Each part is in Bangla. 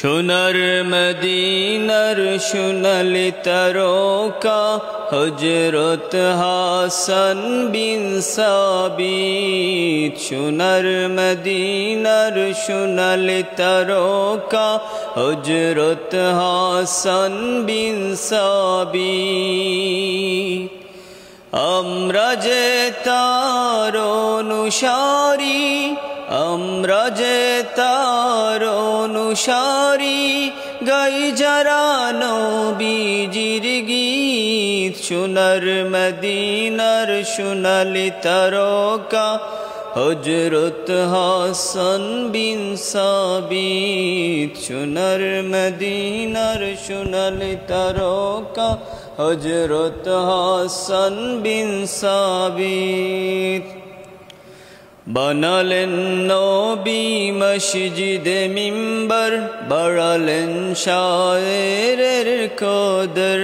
সোনার মদিনার সোনালি তারকা হযরত হাসান বিন সাবিত। সোনার মদিনার সোনালি তারকা হযরত হাসান বিন সাবিত। আমরা যে তার অনুসারী, আমরা যে তার অনুসারী, গাই যারা নবীজির গীত। সোনার মদিনার সোনালি তারকা হযরত হাসান বিন সাবিত। সোনার মদিনার সোনালি তারকা হযরত হাসান বিন সাবিত। বানালেন নবী মসজিদে মিম্বর, বাড়ালেন শায়েরের কদর।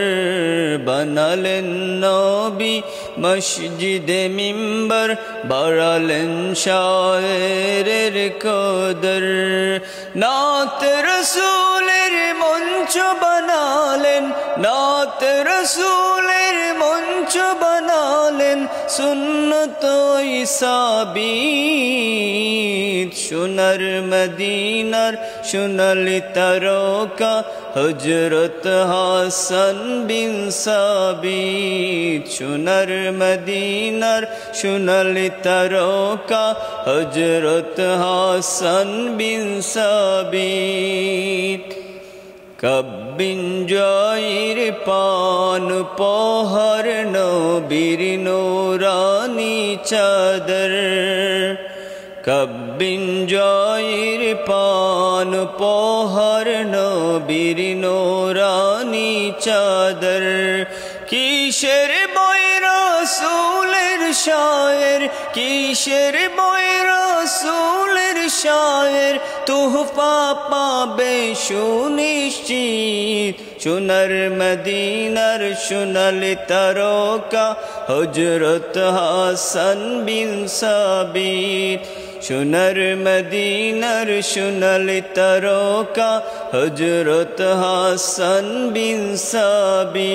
বানালেন নবী মসজিদে মিম্বর, বাড়ালেন শায়েরের কদর। নাত রসূলের মঞ্চ বানালেন, নাত রসূলের মঞ্চ বানালেন, সুন্নত সাবিত। সোনার মদিনার সোনালি তারকা হযরত হাসান বিন সাবিত। সোনার মদিনার সোনালি তারকা হযরত হাসান বিন সাবিত। কব্বিন জয়ের পান পহর নবীর নূরানি চাদর। কব্বিন জয়ের পান পহর নবীর নূরানি চাদর। কিসের বই রাসূলের শায়ের, কিসের বই রাসূলের শায়ের, তোহফা পাবে সুনিশ্চিত। সোনার মদিনার সোনালি তারকা হযরত হাসান বিন সাবিত। সোনার মদিনার সোনালি তারকা হযরত হাসান বিন সাবিত।